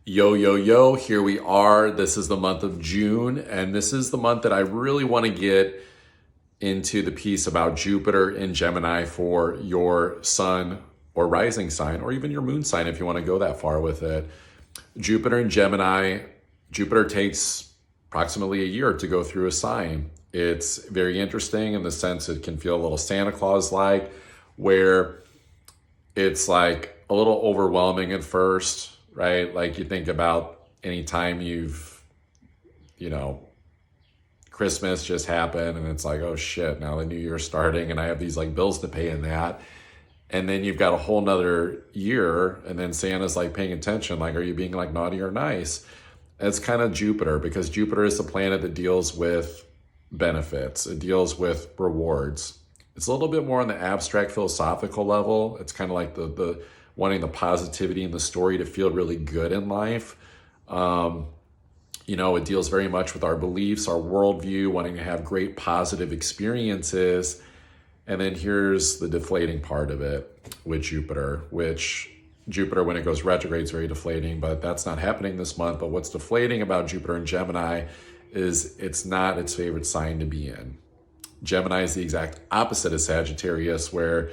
Yo, yo, yo, here we are. This is the month of June, and this is the month that I really want to get into the piece about Jupiter in Gemini for your sun or rising sign, or even your moon sign if you want to go that far with it. Jupiter in Gemini, Jupiter takes approximately a year to go through a sign. It's very interesting in the sense it can feel a little Santa Claus-like, where it's like a little overwhelming at first, right? Like you think about anytime you know, Christmas just happened and it's like, oh shit, now the new year's starting and I have these like bills to pay in that. And then you've got a whole nother year and then Santa's like paying attention, like, are you being like naughty or nice? It's kind of Jupiter, because Jupiter is the planet that deals with benefits. It deals with rewards. It's a little bit more on the abstract philosophical level. It's kind of like the wanting the positivity in the story to feel really good in life. It deals very much with our beliefs, our worldview, wanting to have great positive experiences. And then here's the deflating part of it with Jupiter, which Jupiter, when it goes retrograde, is very deflating, but that's not happening this month. But what's deflating about Jupiter in Gemini is it's not its favorite sign to be in. Gemini is the exact opposite of Sagittarius, where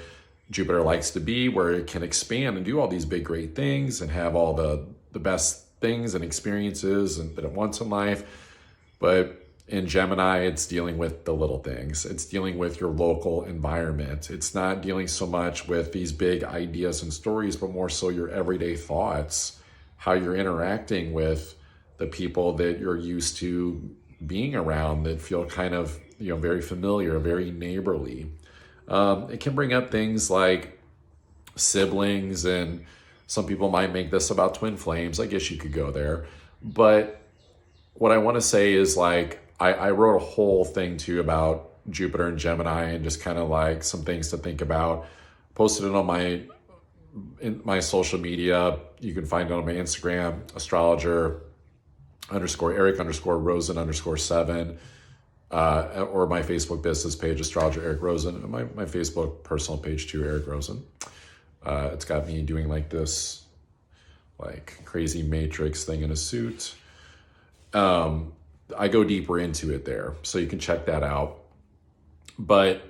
Jupiter likes to be, where it can expand and do all these big, great things and have all the best things and experiences that it wants in life. But in Gemini, it's dealing with the little things. It's dealing with your local environment. It's not dealing so much with these big ideas and stories, but more so your everyday thoughts, how you're interacting with the people that you're used to being around that feel kind of, very familiar, very neighborly. It can bring up things like siblings, and some people might make this about twin flames. I guess you could go there. But what I want to say is, like, I wrote a whole thing too about Jupiter and Gemini and just kind of like some things to think about. Posted it on my social media. You can find it on my Instagram, astrologer_Eric_Rosen_7, or my Facebook business page, Astrologer Eric Rosen, and my Facebook personal page too, Eric Rosen. It's got me doing like this like crazy matrix thing in a suit. I go deeper into it there, so you can check that out. But,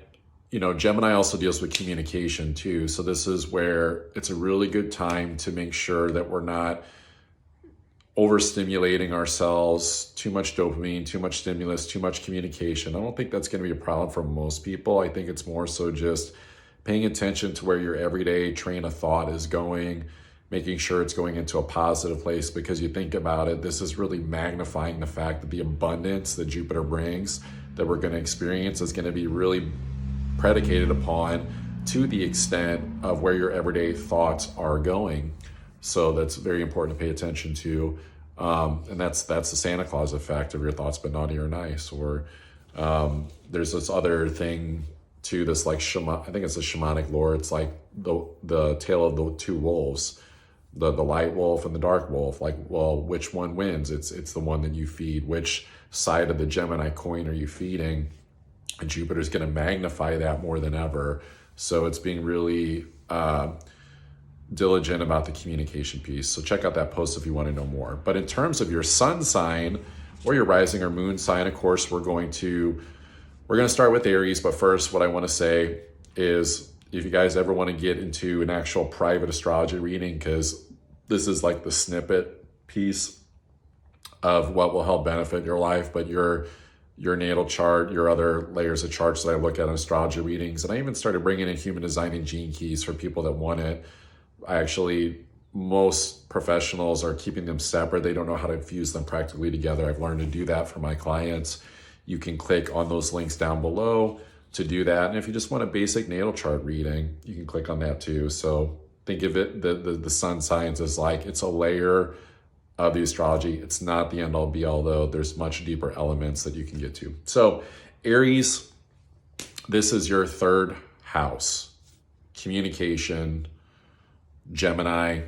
Gemini also deals with communication too. So this is where it's a really good time to make sure that we're not overstimulating ourselves, too much dopamine, too much stimulus, too much communication. I don't think that's going to be a problem for most people. I think it's more so just paying attention to where your everyday train of thought is going, making sure it's going into a positive place, because you think about it, this is really magnifying the fact that the abundance that Jupiter brings, that we're going to experience, is going to be really predicated upon to the extent of where your everyday thoughts are going. So that's very important to pay attention to. And that's the Santa Claus effect of your thoughts, but naughty or nice. Or there's this other thing too, this like I think it's a shamanic lore. It's like the tale of the two wolves, the light wolf and the dark wolf. Like, well, which one wins? It's the one that you feed. Which side of the Gemini coin are you feeding? And Jupiter's going to magnify that more than ever. So it's being really diligent about the communication piece. So check out that post if you want to know more. But in terms of your sun sign or your rising or moon sign, of course, we're going to start with Aries. But first, what I want to say is, if you guys ever want to get into an actual private astrology reading, because this is like the snippet piece of what will help benefit your life, but your natal chart, your other layers of charts that I look at in astrology readings, and I even started bringing in human design and gene keys for people that want it. Most professionals are keeping them separate. They don't know how to fuse them practically together. I've learned to do that for my clients. You can click on those links down below to do that. And if you just want a basic natal chart reading, you can click on that too. So think of it, the sun signs as like, it's a layer of the astrology. It's not the end all be all, though. There's much deeper elements that you can get to. So Aries, this is your third house, communication. Gemini,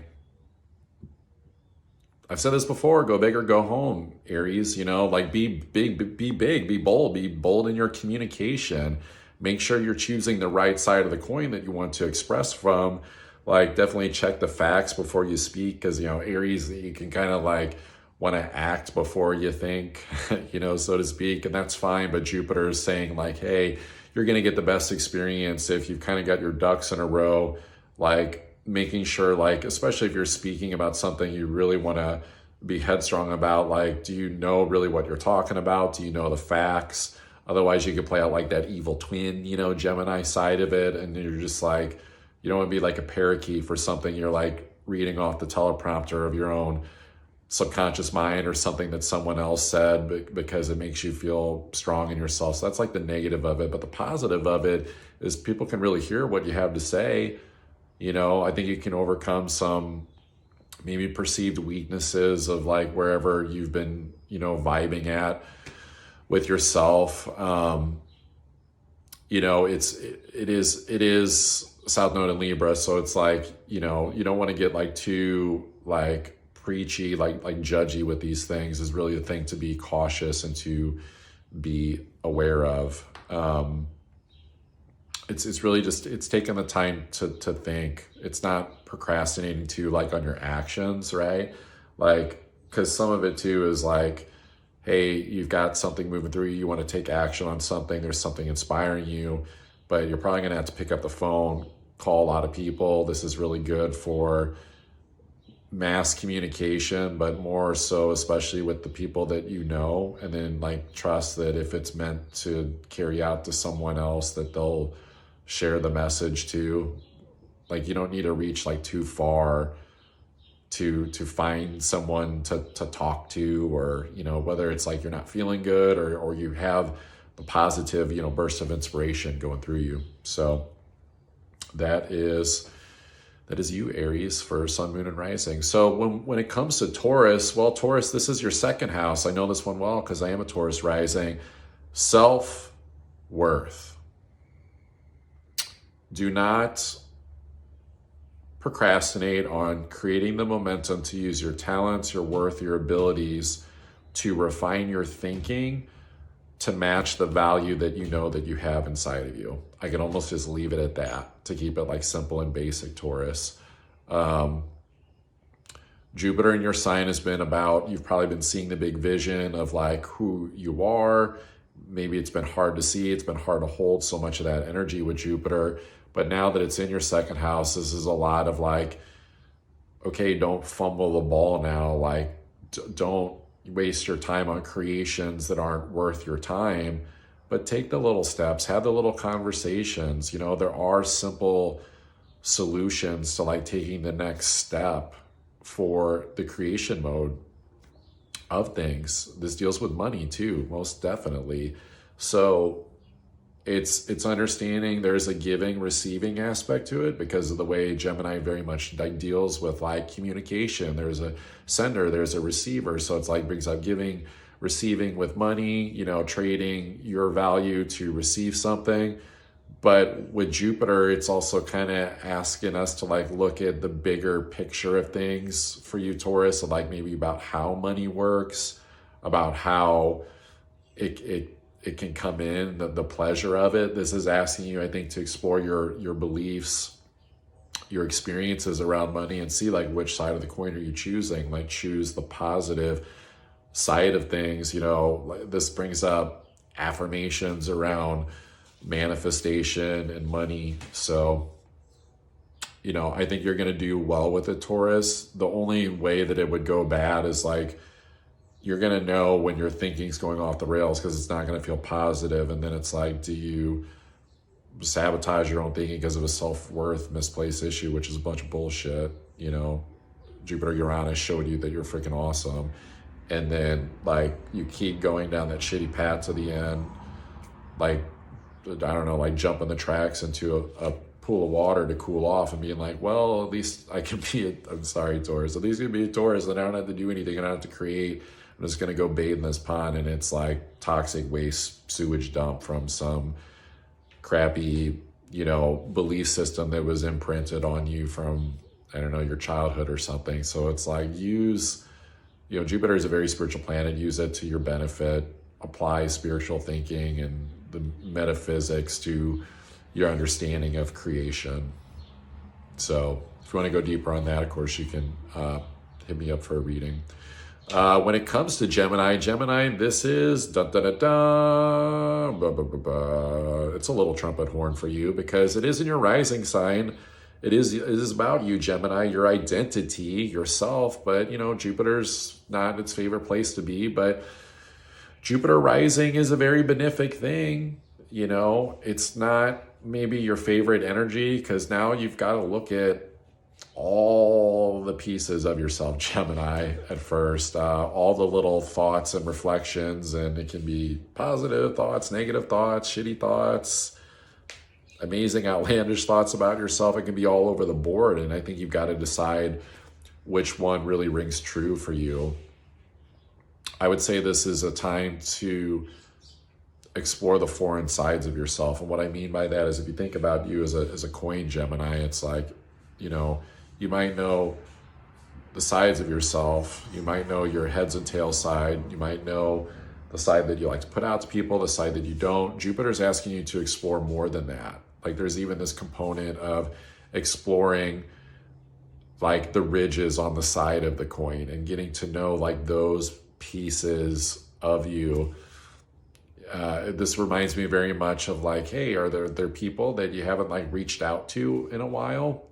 I've said this before, go big or go home, Aries. Like be big, be bold in your communication. Make sure you're choosing the right side of the coin that you want to express from. like definitely check the facts before you speak, because, you know, Aries, you can kind of like want to act before you think, you know, so to speak, and that's fine. But Jupiter is saying like, hey, you're going to get the best experience if you've kind of got your ducks in a row, like making sure, like, especially if you're speaking about something you really want to be headstrong about, like, do you know really what you're talking about? Do you know the facts? Otherwise you could play out like that evil twin, you know, Gemini side of it, and you're just like, you don't want to be like a parakeet for something you're like reading off the teleprompter of your own subconscious mind or something that someone else said, because it makes you feel strong in yourself. So that's like the negative of it. But the positive of it is people can really hear what you have to say. You know, I think you can overcome some maybe perceived weaknesses of like wherever you've been, you know, vibing at with yourself. You know, it is South Node in Libra. So it's like, you know, you don't want to get like too like preachy, like judgy with these things. Is really the thing to be cautious and to be aware of. It's really just, it's taking the time to think. It's not procrastinating too, like on your actions, right? Like, because some of it too is like, hey, you've got something moving through you, you want to take action on something, there's something inspiring you, but you're probably going to have to pick up the phone, call a lot of people. This is really good for mass communication, but more so especially with the people that you know, and then like trust that if it's meant to carry out to someone else, that they'll share the message too. Like, you don't need to reach like too far to find someone to talk to, or, you know, whether it's like you're not feeling good, or you have the positive, you know, burst of inspiration going through you. So that is you, Aries, for Sun, Moon, and Rising. So when it comes to Taurus, well, Taurus, this is your second house. I know this one well because I am a Taurus rising. Self-worth. Do not procrastinate on creating the momentum to use your talents, your worth, your abilities to refine your thinking to match the value that you know that you have inside of you. I can almost just leave it at that to keep it like simple and basic, Taurus. Jupiter in your sign has been about, you've probably been seeing the big vision of like who you are. Maybe it's been hard to see. It's been hard to hold so much of that energy with Jupiter. But now that it's in your second house, this is a lot of like, okay, don't fumble the ball now. Like, don't waste your time on creations that aren't worth your time, but take the little steps, have the little conversations. You know, there are simple solutions to like taking the next step for the creation mode of things. This deals with money too, most definitely. So it's understanding there's a giving, receiving aspect to it because of the way Gemini very much like deals with like communication. There's a sender, there's a receiver. So it's like brings up giving, receiving with money, you know, trading your value to receive something. But with Jupiter, it's also kind of asking us to like look at the bigger picture of things for you, Taurus, of like maybe about how money works, about how it can come in, the pleasure of it. This is asking you, I think, to explore your beliefs, your experiences around money, and see like which side of the coin are you choosing. Like, choose the positive side of things. You know, this brings up affirmations around manifestation and money. So, you know, I think you're going to do well with it, Taurus. The only way that it would go bad is like, you're going to know when your thinking's going off the rails because it's not going to feel positive. And then it's like, do you sabotage your own thinking because of a self-worth misplaced issue, which is a bunch of bullshit. You know, Jupiter Uranus showed you that you're freaking awesome. And then like you keep going down that shitty path to the end, like, I don't know, like jumping the tracks into a pool of water to cool off and being like, well, at least I can be I'm sorry, Taurus, at least I can be a Taurus and I don't have to do anything. I don't have to create. I'm just going to go bathe in this pond, and it's like toxic waste sewage dump from some crappy, you know, belief system that was imprinted on you from, I don't know, your childhood or something. So it's like, use, you know, Jupiter is a very spiritual planet. Use it to your benefit. Apply spiritual thinking and the metaphysics to your understanding of creation. So If you want to go deeper on that, of course, you can hit me up for a reading. When it comes to Gemini, this is dun, dun, dun, dun, blah, blah, blah, blah. It's a little trumpet horn for you because it is in your rising sign. It is about you, Gemini, your identity, yourself. But, you know, Jupiter's not its favorite place to be. But Jupiter rising is a very benefic thing. You know, it's not maybe your favorite energy because now you've got to look at all the pieces of yourself, Gemini, at first, all the little thoughts and reflections, and it can be positive thoughts, negative thoughts, shitty thoughts, amazing, outlandish thoughts about yourself. It can be all over the board, and I think you've got to decide which one really rings true for you. I would say this is a time to explore the foreign sides of yourself, and what I mean by that is if you think about you as a coin, Gemini, it's like, you know, you might know the sides of yourself. You might know your heads and tails side. You might know the side that you like to put out to people, the side that you don't. Jupiter's asking you to explore more than that. Like there's even this component of exploring like the ridges on the side of the coin and getting to know like those pieces of you. This reminds me very much of like, hey, are there people that you haven't like reached out to in a while?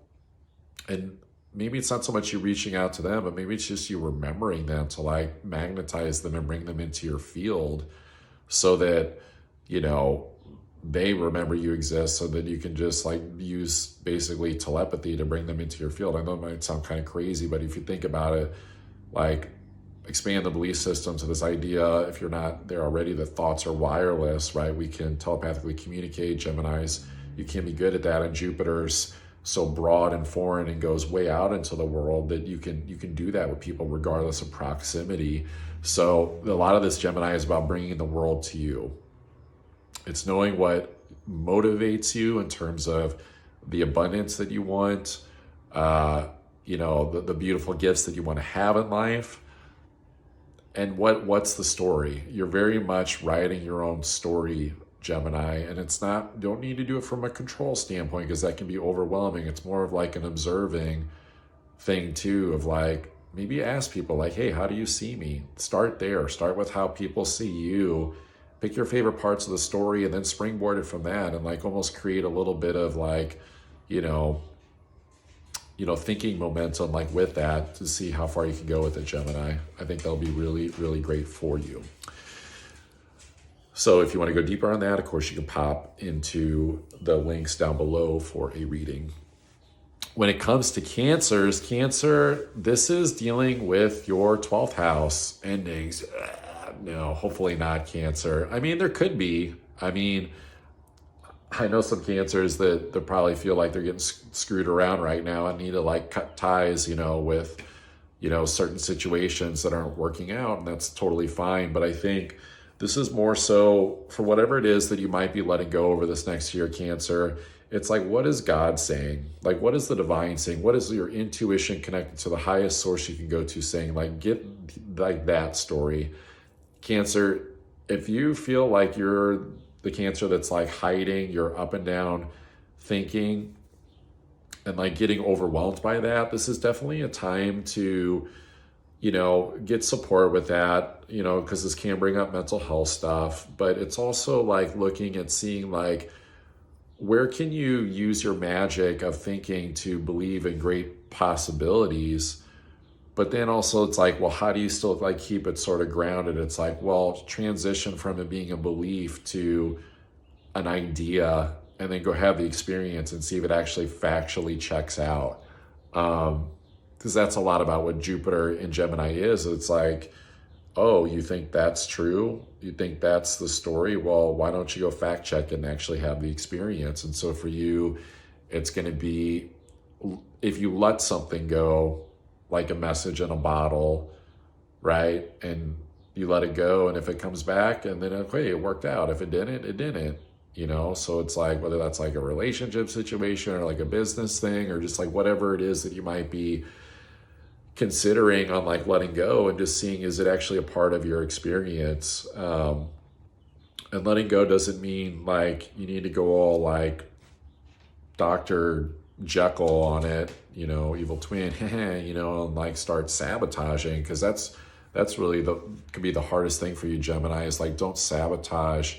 And maybe it's not so much you reaching out to them, but maybe it's just you remembering them to like magnetize them and bring them into your field so that, you know, they remember you exist so that you can just like use basically telepathy to bring them into your field. I know it might sound kind of crazy, but if you think about it, like expand the belief system to this idea, if you're not there already, that thoughts are wireless, right? We can telepathically communicate. Geminis, you can be good at that, and Jupiter's so broad and foreign and goes way out into the world that you can do that with people regardless of proximity. So a lot of this, Gemini, is about bringing the world to you. It's knowing what motivates you in terms of the abundance that you want, you know, the beautiful gifts that you want to have in life, and what's the story. You're very much writing your own story, Gemini, and it's not, you don't need to do it from a control standpoint because that can be overwhelming. It's more of like an observing thing too, of like, maybe ask people like, hey, how do you see me? Start there. Start with how people see you. Pick your favorite parts of the story and then springboard it from that, and like almost create a little bit of like, you know, thinking momentum like with that to see how far you can go with it, Gemini. I think that'll be really, really great for you. So if you want to go deeper on that, of course, you can pop into the links down below for a reading. When it comes to Cancers, Cancer, this is dealing with your 12th house endings. No, hopefully not, Cancer. I mean, there could be. I mean, I know some Cancers that probably feel like they're getting screwed around right now and need to like cut ties, you know, with, you know, certain situations that aren't working out, and that's totally fine. But I think this is more so for whatever it is that you might be letting go over this next year, Cancer. It's like, what is God saying? Like, what is the divine saying? What is your intuition connected to the highest source you can go to saying? Like, get like that story. Cancer, if you feel like you're the Cancer that's like hiding, you're up and down thinking and like getting overwhelmed by that, this is definitely a time to, you know, get support with that, you know, because this can bring up mental health stuff, but it's also like looking at seeing like, where can you use your magic of thinking to believe in great possibilities? But then also it's like, well, how do you still like keep it sort of grounded? It's like, well, transition from it being a belief to an idea and then go have the experience and see if it actually factually checks out. Because that's a lot about what Jupiter in Gemini is. It's like, oh, you think that's true? You think that's the story? Well, why don't you go fact check and actually have the experience? And so for you, it's going to be, if you let something go, like a message in a bottle, right? And you let it go, and if it comes back, and then, okay, it worked out. If it didn't, it didn't, you know? So it's like, whether that's like a relationship situation or like a business thing or just like whatever it is that you might be considering on like letting go and just seeing, is it actually a part of your experience? And letting go doesn't mean like you need to go all like Dr. Jekyll on it, evil twin, and like start sabotaging, because that's really could be the hardest thing for you, Gemini, is like, don't sabotage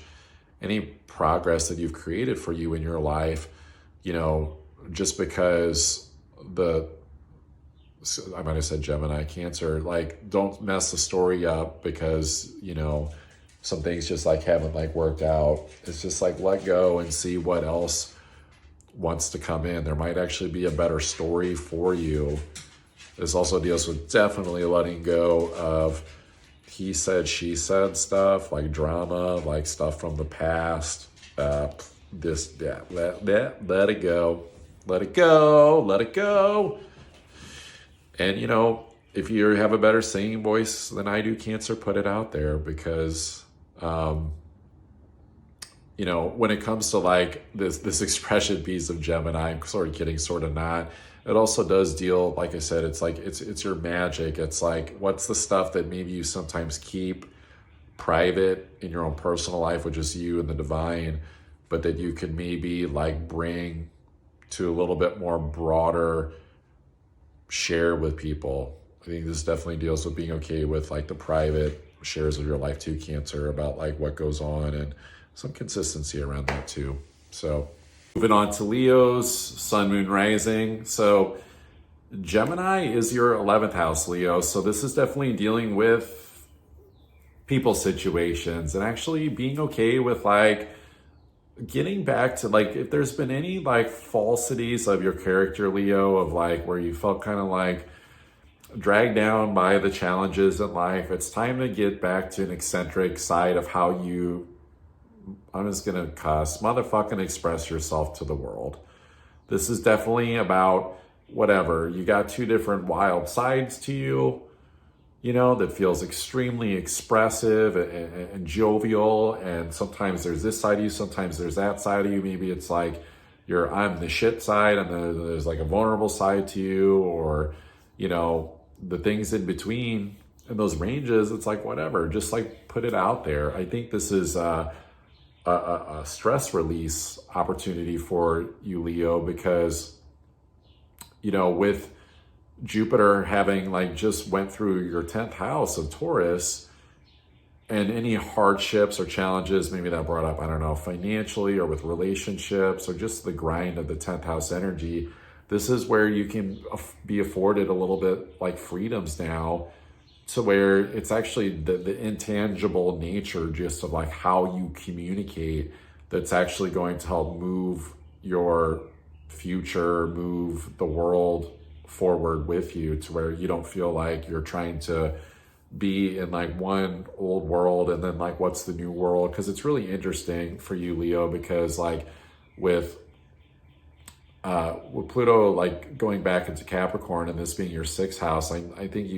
any progress that you've created for you in your life, just because I might have said Gemini, Cancer, like, don't mess the story up because, some things just like haven't like worked out. It's just like, let go and see what else wants to come in. There might actually be a better story for you. This also deals with definitely letting go of he said, she said stuff, like drama, like stuff from the past. Let it go. Let it go. Let it go. And, if you have a better singing voice than I do, Cancer, put it out there, because, when it comes to like this expression piece of Gemini, I'm sort of kidding, sort of not. It also does deal, like I said, it's like, it's your magic. It's like, what's the stuff that maybe you sometimes keep private in your own personal life, which is you and the divine, but that you can maybe like bring to a little bit more broader share with people. I think this definitely deals with being okay with like the private shares of your life too, Cancer, about like what goes on, and some consistency around that too. So moving on to Leo's sun, moon, rising. So Gemini is your 11th house, Leo. So this is definitely dealing with people situations and actually being okay with like getting back to like, if there's been any like falsities of your character, Leo, of like where you felt kind of like dragged down by the challenges in life, it's time to get back to an eccentric side of how you, I'm just gonna cuss, motherfucking express yourself to the world. This is definitely about whatever. You got two different wild sides to you, that feels extremely expressive and jovial. And sometimes there's this side of you, sometimes there's that side of you. Maybe it's like I'm the shit side, and then there's like a vulnerable side to you, or, the things in between. In those ranges, it's like, whatever, just like put it out there. I think this is a stress release opportunity for you, Leo, because, with Jupiter having like just went through your 10th house of Taurus, and any hardships or challenges maybe that brought up, I don't know, financially or with relationships or just the grind of the 10th house energy, this is where you can be afforded a little bit like freedoms now, to where it's actually the intangible nature just of like how you communicate that's actually going to help move your future, move the world forward with you, to where you don't feel like you're trying to be in like one old world and then like what's the new world. Because it's really interesting for you, Leo, because like with Pluto like going back into Capricorn and this being your 6th house, I think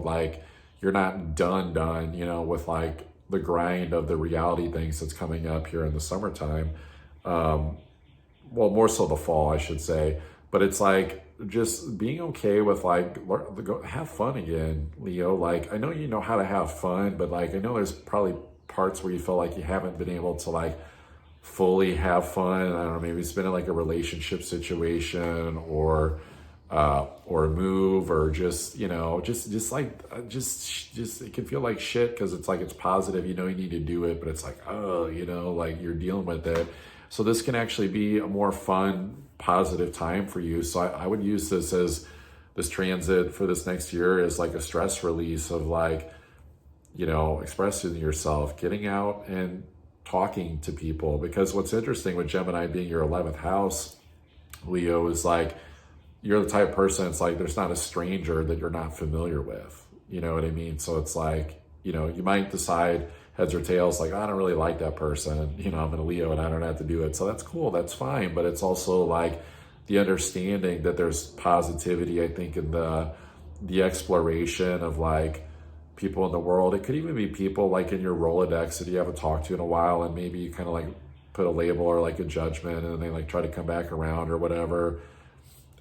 like you're not done with like the grind of the reality things that's coming up here in the summertime. Well, more so the fall, I should say. But it's like just being okay with like have fun again, Leo. Like, I know you know how to have fun, but like I know there's probably parts where you feel like you haven't been able to like fully have fun. I don't know, maybe it's been in like a relationship situation or a move, or just it can feel like shit, because it's like it's positive, you need to do it, but it's like, like you're dealing with it. So this can actually be a more fun, positive time for you. So I would use this transit for this next year as like a stress release of like, expressing yourself, getting out and talking to people. Because what's interesting with Gemini being your 11th house, Leo, is like you're the type of person, it's like there's not a stranger that you're not familiar with. You know what I mean? So it's like, you might decide heads or tails, like, I don't really like that person. I'm in a Leo and I don't have to do it. So that's cool. That's fine. But it's also like the understanding that there's positivity, I think, in the exploration of like people in the world. It could even be people like in your Rolodex that you haven't talked to in a while, and maybe you kind of like put a label or like a judgment, and then they like try to come back around or whatever.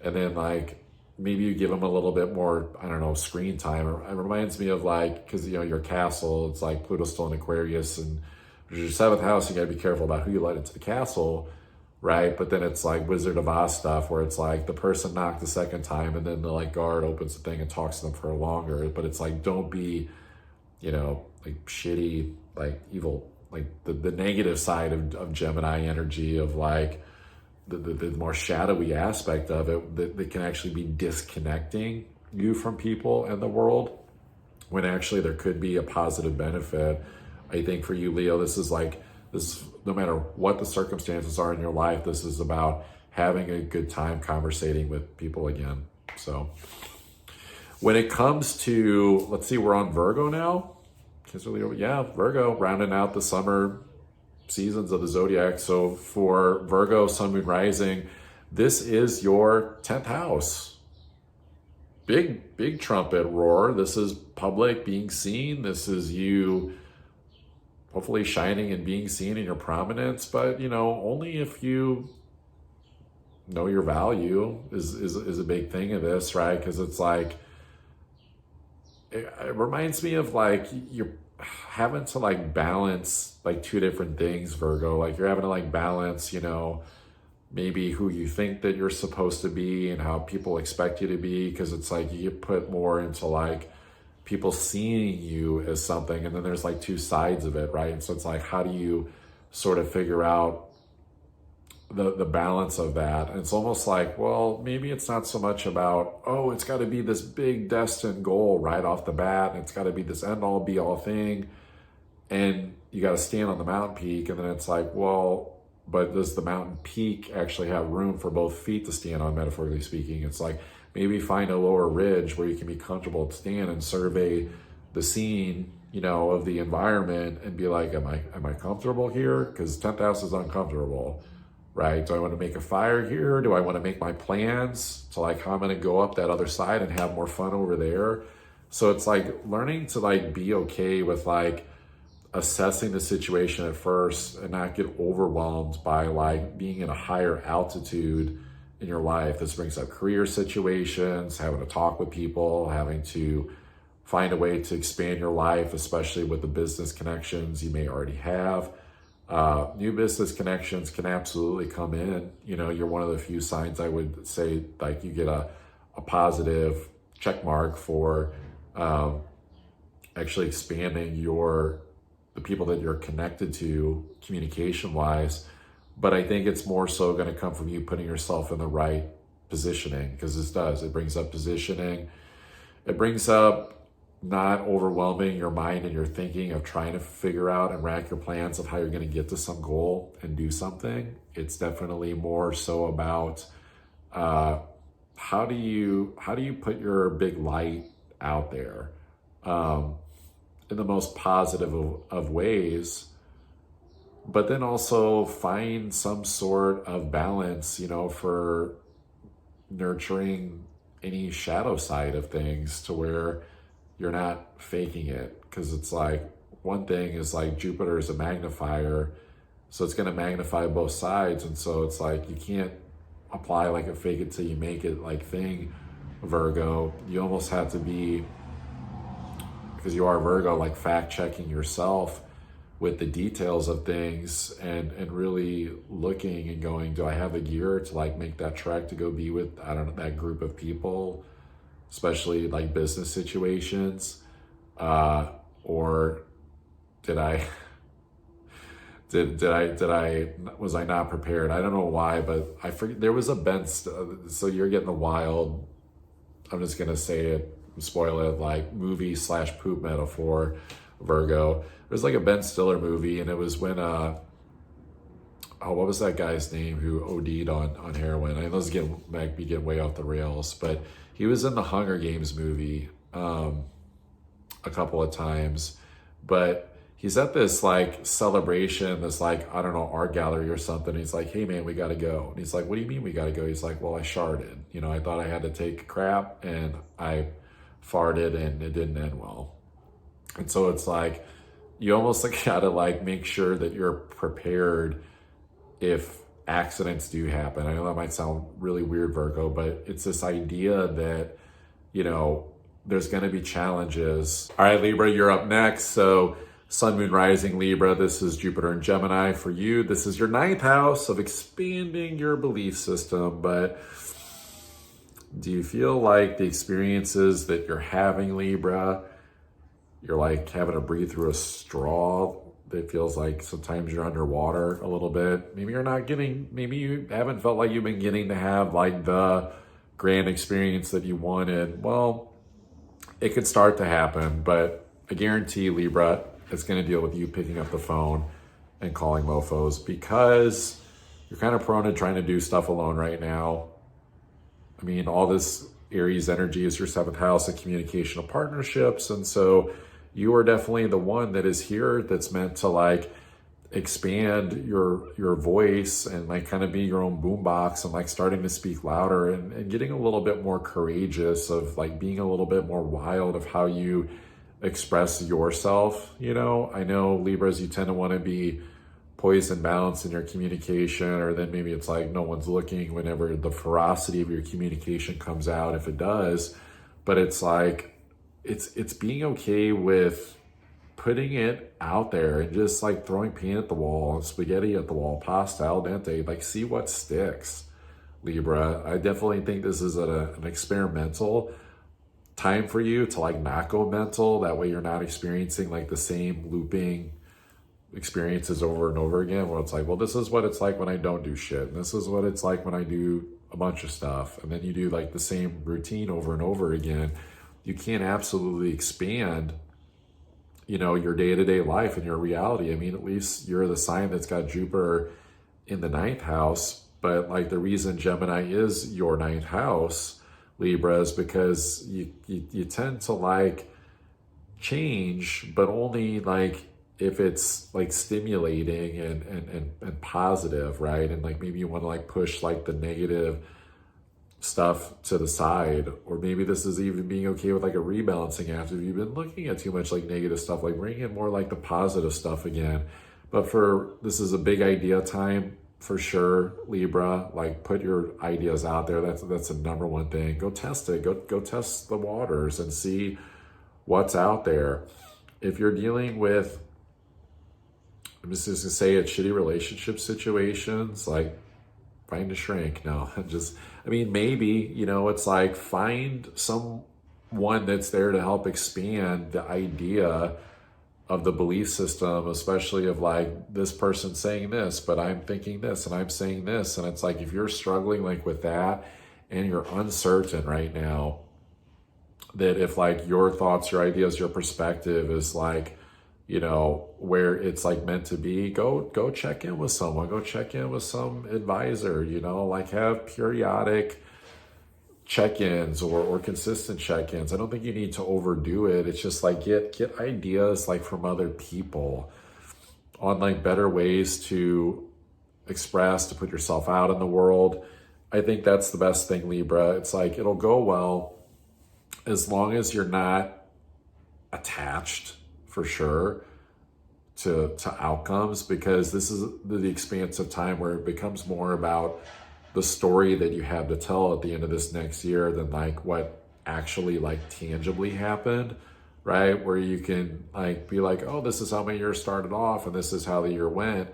And then like maybe you give them a little bit more, I don't know, screen time. It reminds me of like, because your castle, it's like Pluto's still in Aquarius, and your 7th house, you got to be careful about who you let into the castle. right? But then it's like Wizard of Oz stuff where it's like the person knocked the second time and then the like guard opens the thing and talks to them for longer. But it's like, don't be, you know, like shitty, like evil, like the negative side of Gemini energy of like the more shadowy aspect of it that can actually be disconnecting you from people and the world, when actually there could be a positive benefit. I think for you, Leo, this is no matter what the circumstances are in your life, this is about having a good time conversating with people again. So when it comes to, let's see, we're on Virgo now. Yeah, Virgo, rounding out the summer seasons of the zodiac. So for Virgo, Sun, Moon, Rising, this is your 10th house. Big trumpet roar. This is public, being seen. This is you hopefully shining and being seen in your prominence, but you know, only if you know your value is a big thing of this, right? Because it's like, it reminds me of like you're having to like balance like two different things, Virgo. Like you're having to like balance, you know, maybe who you think that you're supposed to be and how people expect you to be, because it's like you get put more into like people seeing you as something, and then there's like two sides of it, right? And so it's like, how do you sort of figure out the balance of that? And it's almost like, well, maybe it's not so much about, oh, it's got to be this big destined goal right off the bat, and it's got to be this end all be all thing, and you got to stand on the mountain peak. And then it's like, well, but does the mountain peak actually have room for both feet to stand on, metaphorically speaking? It's like, maybe find a lower ridge where you can be comfortable to stand and survey the scene, you know, of the environment and be like, am I comfortable here? Because 10th house is uncomfortable, right? Do I want to make a fire here? Do I want to make my plans to like how I'm going to go up that other side and have more fun over there? So it's like learning to like be okay with like assessing the situation at first and not get overwhelmed by like being in a higher altitude in your life. This brings up career situations, having to talk with people, having to find a way to expand your life, especially with the business connections you may already have. New business connections can absolutely come in. You know, you're one of the few signs I would say like you get a positive check mark for actually expanding the people that you're connected to communication wise. But I think it's more so going to come from you putting yourself in the right positioning, because this does. It brings up positioning. It brings up not overwhelming your mind and your thinking of trying to figure out and rack your plans of how you're going to get to some goal and do something. It's definitely more so about how do you put your big light out there in the most positive of ways, but then also find some sort of balance, you know, for nurturing any shadow side of things to where you're not faking it. Because it's like, one thing is like Jupiter is a magnifier, so it's going to magnify both sides. And so it's like, you can't apply like a fake it till you make it like thing, Virgo. You almost have to be, because you are Virgo, like fact checking yourself with the details of things and really looking and going, do I have the gear to like make that trek to go be with, I don't know, that group of people, especially like business situations, or did I was I not prepared? I don't know why, but I forget, there was a Ben, so you're getting the wild, I'm just gonna say it, spoil it, like movie / poop metaphor, Virgo. It was like a Ben Stiller movie, and it was when what was that guy's name who OD'd on heroin? I know this might be getting way off the rails, but he was in the Hunger Games movie a couple of times. But he's at this like celebration, this like, I don't know, art gallery or something. He's like, hey man, we gotta go. And he's like, what do you mean we gotta go? He's like, well, I sharded. You know, I thought I had to take a crap and I farted and it didn't end well. And so it's like, you almost like gotta like make sure that you're prepared if accidents do happen. I know that might sound really weird, Virgo, but it's this idea that, you know, there's gonna be challenges. All right, Libra, you're up next. So Sun, Moon, Rising, Libra. This is Jupiter and Gemini for you. This is your 9th house of expanding your belief system. But do you feel like the experiences that you're having, Libra, you're like having to breathe through a straw? It feels like sometimes you're underwater a little bit. Maybe you're not getting, maybe you haven't felt like you've been getting to have like the grand experience that you wanted. Well, it could start to happen, but I guarantee, Libra, it's going to deal with you picking up the phone and calling mofos, because you're kind of prone to trying to do stuff alone right now. I mean, all this Aries energy is your 7th house of communication of partnerships. And so you are definitely the one that is here that's meant to like expand your voice and like kind of be your own boombox and like starting to speak louder and getting a little bit more courageous of like being a little bit more wild of how you express yourself. You know, I know Libras, you tend to want to be poised and balanced in your communication, or then maybe it's like no one's looking whenever the ferocity of your communication comes out, if it does. But it's like it's being okay with putting it out there and just like throwing paint at the wall, spaghetti at the wall, pasta al dente, like see what sticks, Libra. I definitely think this is an experimental time for you to like not go mental. That way you're not experiencing like the same looping experiences over and over again, where it's like, well, this is what it's like when I don't do shit, and this is what it's like when I do a bunch of stuff, and then you do like the same routine over and over again. You can't absolutely expand, you know, your day-to-day life and your reality. I mean, at least you're the sign that's got Jupiter in the 9th house. But like the reason Gemini is your 9th house, Libra, is because you tend to like change, but only like if it's like stimulating and positive, right? And like maybe you want to like push like the negative stuff to the side, or maybe this is even being okay with like a rebalancing after you've been looking at too much like negative stuff, like bring in more like the positive stuff again. But this is a big idea time for sure, Libra. Like put your ideas out there. That's the number one thing. Go test it. Go test the waters and see what's out there. If you're dealing with, I'm just gonna say it, shitty relationship situations, like find a shrink. No, I mean, maybe, you know, it's like find someone that's there to help expand the idea of the belief system, especially of like this person saying this, but I'm thinking this and I'm saying this. And it's like, if you're struggling like with that and you're uncertain right now, that if like your thoughts, your ideas, your perspective is like, you know, where it's like meant to be, go check in with someone, go check in with some advisor, you know, like have periodic check-ins or consistent check-ins. I don't think you need to overdo it. It's just like get ideas like from other people on like better ways to express, to put yourself out in the world. I think that's the best thing, Libra. It's like it'll go well as long as you're not attached, for sure, to outcomes, because this is the expansive time where it becomes more about the story that you have to tell at the end of this next year than like what actually like tangibly happened, right? Where you can like be like, oh, this is how my year started off and this is how the year went,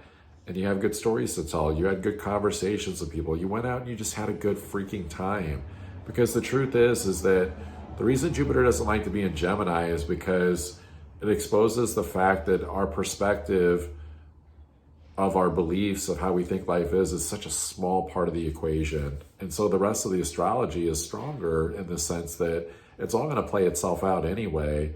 and you have good stories to tell. You had good conversations with people. You went out and you just had a good freaking time. Because the truth is that the reason Jupiter doesn't like to be in Gemini is because it exposes the fact that our perspective of our beliefs of how we think life is such a small part of the equation. And so the rest of the astrology is stronger in the sense that it's all going to play itself out anyway.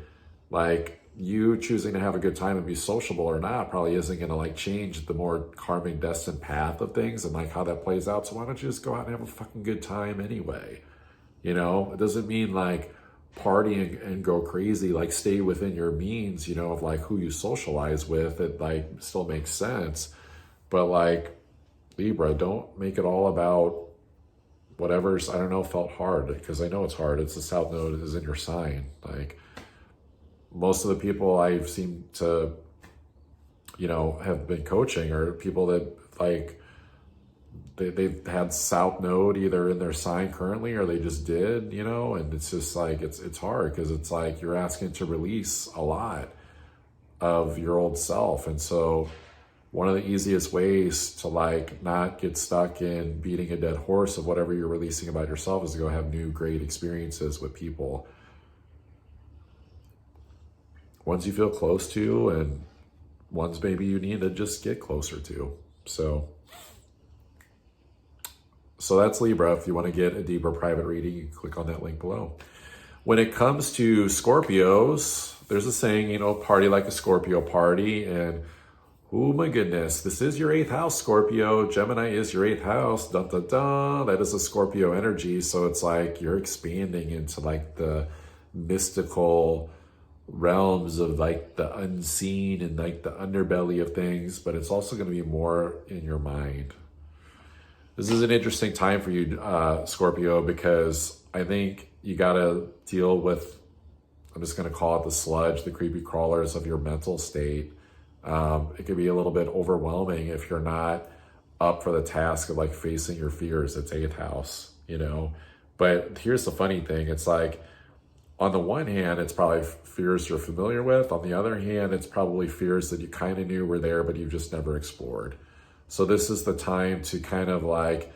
Like you choosing to have a good time and be sociable or not probably isn't going to like change the more karmic destined path of things and like how that plays out. So why don't you just go out and have a fucking good time anyway? You know, it doesn't mean like partying and go crazy, like stay within your means, you know, of like who you socialize with. It like still makes sense, but like Libra, don't make it all about whatever's, I don't know, felt hard, because I know it's hard. It's the South Node is in your sign. Like most of the people I've seen to, you know, have been coaching are people that like they've had South Node either in their sign currently or they just did, you know, and it's just like, it's hard because it's like you're asking to release a lot of your old self. And so one of the easiest ways to like not get stuck in beating a dead horse of whatever you're releasing about yourself is to go have new great experiences with people, ones you feel close to and ones maybe you need to just get closer to. So that's Libra. If you want to get a deeper private reading, you can click on that link below. When it comes to Scorpios, there's a saying, you know, party like a Scorpio party. And oh my goodness, this is your 8th house, Scorpio. Gemini is your 8th house. Dun, dun, dun. That is a Scorpio energy. So it's like you're expanding into like the mystical realms of like the unseen and like the underbelly of things, but it's also going to be more in your mind. This is an interesting time for you, Scorpio, because I think you got to deal with, I'm just going to call it the sludge, the creepy crawlers of your mental state. It could be a little bit overwhelming if you're not up for the task of like facing your fears. It's 8th house, you know. But here's the funny thing. It's like, on the one hand, it's probably fears you're familiar with. On the other hand, it's probably fears that you kind of knew were there, but you just never explored. So this is the time to kind of like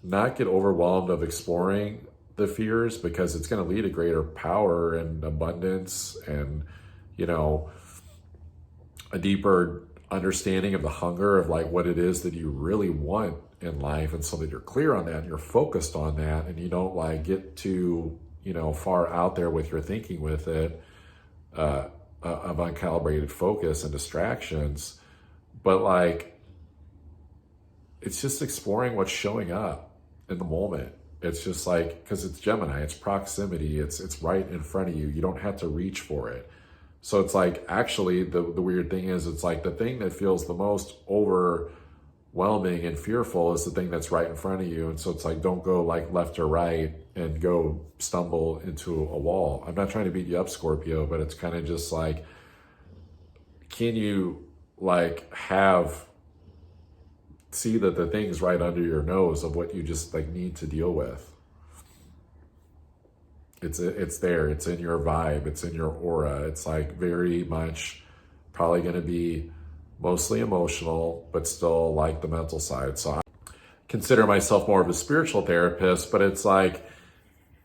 not get overwhelmed of exploring the fears, because it's going to lead to greater power and abundance and, you know, a deeper understanding of the hunger of like what it is that you really want in life. And so that you're clear on that and you're focused on that, and you don't like get too, you know, far out there with your thinking with it, of uncalibrated focus and distractions. But like, it's just exploring what's showing up in the moment. It's just like, because it's Gemini, it's proximity, it's right in front of you. You don't have to reach for it. So it's like, actually, the weird thing is, it's like the thing that feels the most overwhelming and fearful is the thing that's right in front of you. And so it's like, don't go like left or right and go stumble into a wall. I'm not trying to beat you up, Scorpio, but it's kind of just like, can you like see that the thing's right under your nose of what you just like need to deal with? It's there, it's in your vibe, it's in your aura. It's like very much probably going to be mostly emotional, but still like the mental side. So I consider myself more of a spiritual therapist, but it's like,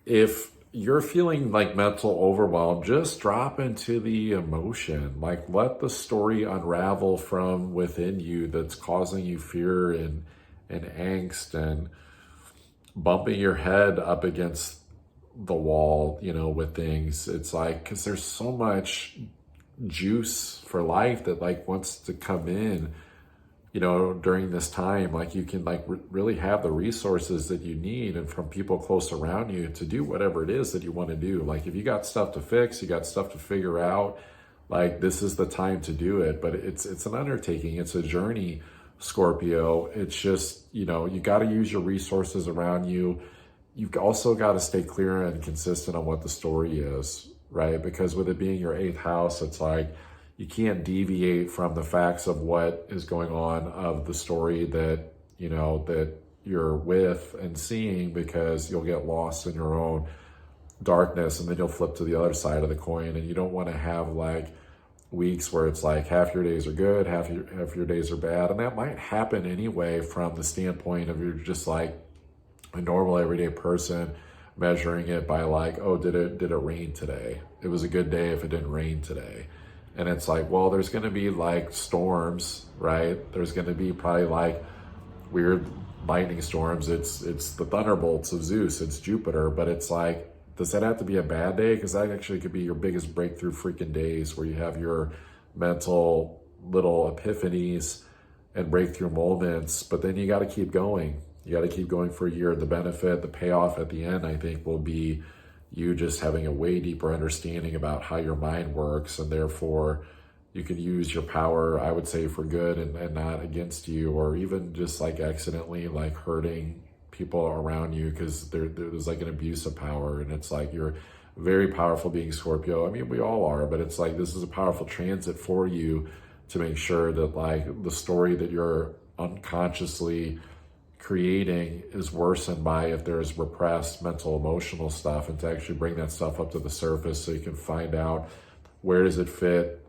if you're feeling like mental overwhelm, just drop into the emotion. Like, let the story unravel from within you that's causing you fear and angst and bumping your head up against the wall, you know, with things. It's like, because there's so much juice for life that like wants to come in, you know, during this time. Like, you can like really have the resources that you need and from people close around you to do whatever it is that you want to do. Like, if you got stuff to fix, you got stuff to figure out, like this is the time to do it. But it's an undertaking, it's a journey, Scorpio. It's just, you know, you got to use your resources around you. You've also got to stay clear and consistent on what the story is, right? Because with it being your 8th house, it's like, you can't deviate from the facts of what is going on, of the story that, you know, that you're with and seeing, because you'll get lost in your own darkness and then you'll flip to the other side of the coin. And you don't want to have like weeks where it's like half your days are good, half your days are bad. And that might happen anyway, from the standpoint of you're just like a normal everyday person measuring it by like, oh, did it rain today? It was a good day if it didn't rain today. And it's like, well, there's going to be like storms, right? There's going to be probably like weird lightning storms. It's the thunderbolts of Zeus, it's Jupiter. But it's like, does that have to be a bad day? Because that actually could be your biggest breakthrough freaking days, where you have your mental little epiphanies and breakthrough moments. But then you got to keep going. You got to keep going for a year. The benefit, the payoff at the end, I think, will be you just having a way deeper understanding about how your mind works, and therefore you can use your power, I would say, for good and not against you, or even just like accidentally like hurting people around you, because there's like an abuse of power. And it's like, you're a very powerful being, Scorpio. I mean, we all are, but it's like, this is a powerful transit for you to make sure that like the story that you're unconsciously creating is worsened by if there's repressed mental emotional stuff, and to actually bring that stuff up to the surface so you can find out where does it fit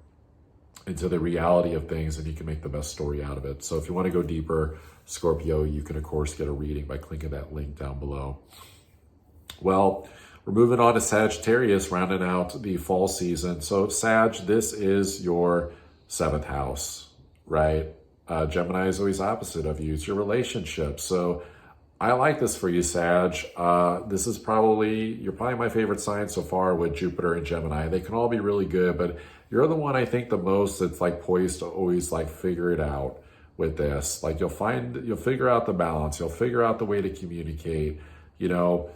into the reality of things, and you can make the best story out of it. So if you want to go deeper, Scorpio, you can of course get a reading by clicking that link down below. Well, we're moving on to Sagittarius, rounding out the fall season. So Sag, this is your 7th house, right? Gemini is always opposite of you. It's your relationship. So I like this for you, Sag. This is you're probably my favorite sign so far with Jupiter and Gemini. They can all be really good, but you're the one I think the most that's like poised to always like figure it out with this. Like you'll figure out the balance. You'll figure out the way to communicate. You know,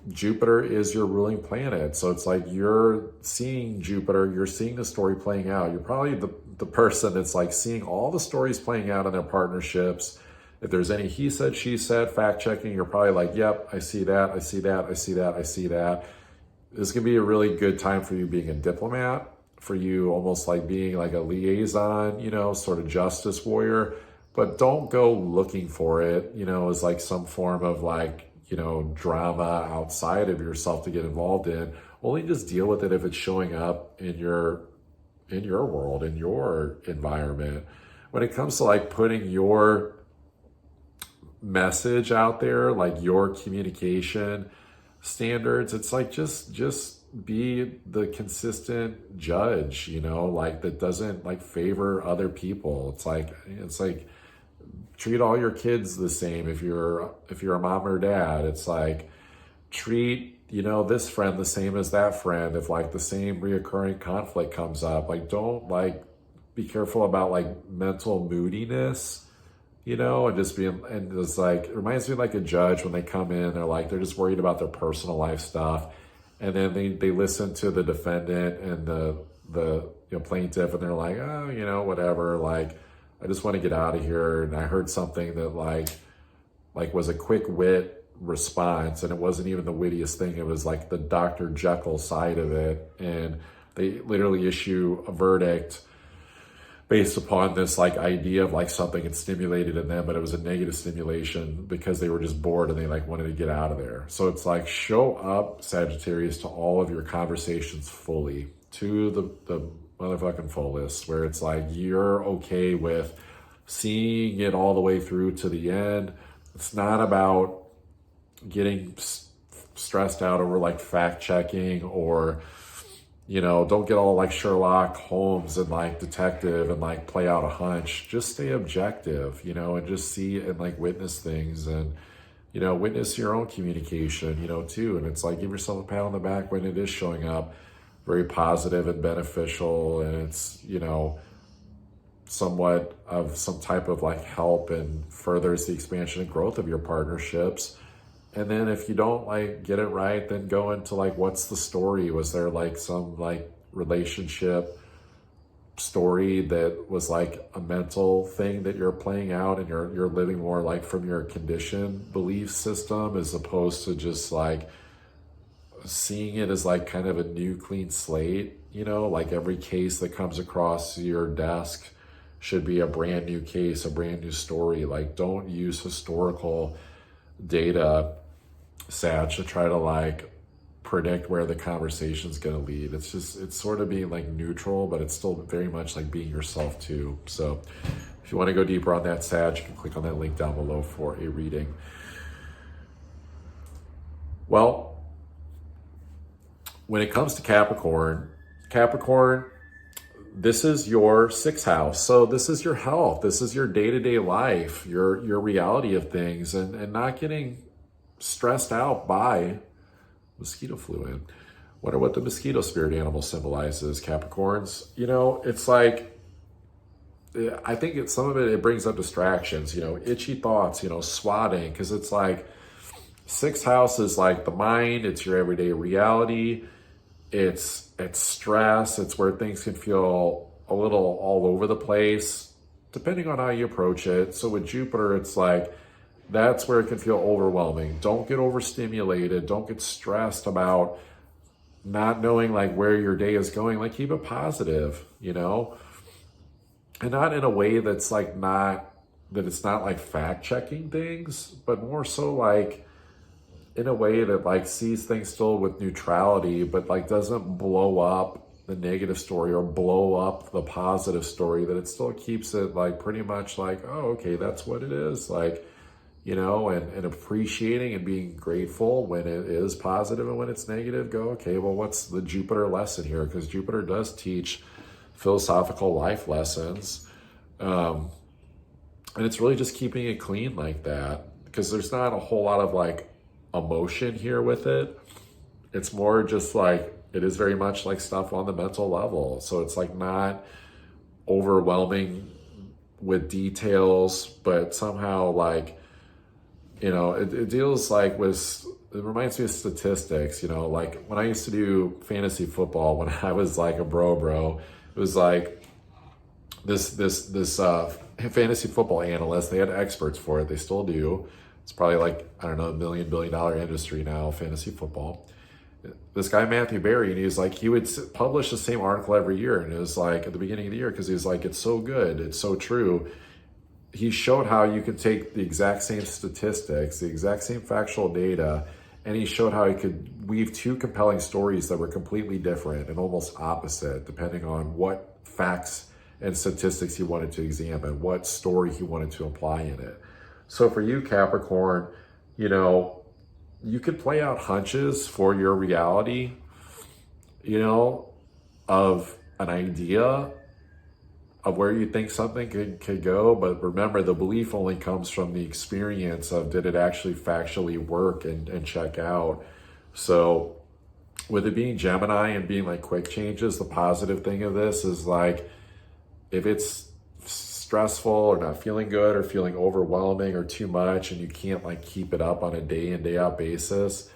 Jupiter is your ruling planet. So it's like you're seeing Jupiter, you're seeing the story playing out. You're probably the person that's like seeing all the stories playing out in their partnerships. If there's any he said, she said, fact checking, you're probably like, yep, I see that, I see that, I see that, I see that. This can be a really good time for you being a diplomat, for you almost like being like a liaison, you know, sort of justice warrior. But don't go looking for it, you know, as like some form of like, you know, drama outside of yourself to get involved in. Only just deal with it if it's showing up in your world, in your environment. When it comes to like putting your message out there, like your communication standards, it's like just be the consistent judge, you know, like that doesn't like favor other people. It's like treat all your kids the same. If you're a mom or dad, it's like treat, you know, this friend the same as that friend. If like the same reoccurring conflict comes up, like don't like be careful about like mental moodiness, you know, and just being, and it's like, it reminds me of like a judge when they come in, they're just worried about their personal life stuff. And then they listen to the defendant and the you know, plaintiff, and they're like, oh, you know, whatever, like, I just want to get out of here. And I heard something that like was a quick wit response, and it wasn't even the wittiest thing. It was like the Dr. Jekyll side of it. And they literally issue a verdict based upon this like idea of like something had stimulated in them, but it was a negative stimulation because they were just bored and they like wanted to get out of there. So it's like, show up, Sagittarius, to all of your conversations fully, to the motherfucking fullest, where it's like you're okay with seeing it all the way through to the end. It's not about getting stressed out over like fact checking, or, you know, don't get all like Sherlock Holmes and like detective and like play out a hunch. Just stay objective, you know, and just see and like witness things, and, you know, witness your own communication, you know, too. And it's like, give yourself a pat on the back when it is showing up very positive and beneficial, and it's, you know, somewhat of some type of like help and furthers the expansion and growth of your partnerships. And then if you don't like get it right, then go into like, what's the story? Was there like some like relationship story that was like a mental thing that you're playing out, and you're living more like from your conditioned belief system, as opposed to just like seeing it as like kind of a new clean slate, you know, like every case that comes across your desk should be a brand new case, a brand new story. Like, don't use historical data, Sag, to try to like predict where the conversation's going to lead. It's sort of being like neutral, but it's still very much like being yourself too. So if you want to go deeper on that, Sag, you can click on that link down below for a reading. Well, when it comes to Capricorn, this is your 6th house. So this is your health. This is your day-to-day life, your reality of things, and not getting stressed out by mosquito flew in. Wonder what the mosquito spirit animal symbolizes, Capricorns. You know, it's like, I think some of it brings up distractions, you know, itchy thoughts, you know, swatting, because it's like 6th house is like the mind. It's your everyday reality. It's stress. It's where things can feel a little all over the place, depending on how you approach it. So with Jupiter, it's like, that's where it can feel overwhelming. Don't get overstimulated. Don't get stressed about not knowing like where your day is going. Like, keep it positive, you know, and not in a way that's like it's not like fact checking things, but more so like in a way that like sees things still with neutrality, but like doesn't blow up the negative story or blow up the positive story, that it still keeps it like pretty much like, oh, okay, that's what it is. Like, and appreciating and being grateful when it is positive, and when it's negative, go, okay, well, what's the Jupiter lesson here? Because Jupiter does teach philosophical life lessons. And it's really just keeping it clean like that, because there's not a whole lot of like emotion here with it. It's more just like, it is very much like stuff on the mental level. So it's like not overwhelming with details, but somehow like, it deals like with, it reminds me of statistics, like when I used to do fantasy football, when I was like a bro, it was like this fantasy football analyst, they had experts for it. They still do. It's probably like, I don't know, $1 billion industry now, fantasy football. This guy, Matthew Berry, and he was like, he would publish the same article every year. And it was like at the beginning of the year, because he was like, it's so good, it's so true. He showed how you could take the exact same statistics, the exact same factual data, and he showed how he could weave two compelling stories that were completely different and almost opposite, depending on what facts and statistics he wanted to examine, what story he wanted to apply in it. So for you, Capricorn, you could play out hunches for your reality, of an idea of where you think something could go. But remember, the belief only comes from the experience of, did it actually factually work and check out? So with it being Gemini and being like quick changes, the positive thing of this is like, if it's stressful or not feeling good or feeling overwhelming or too much, and you can't like keep it up on a day in, day out basis,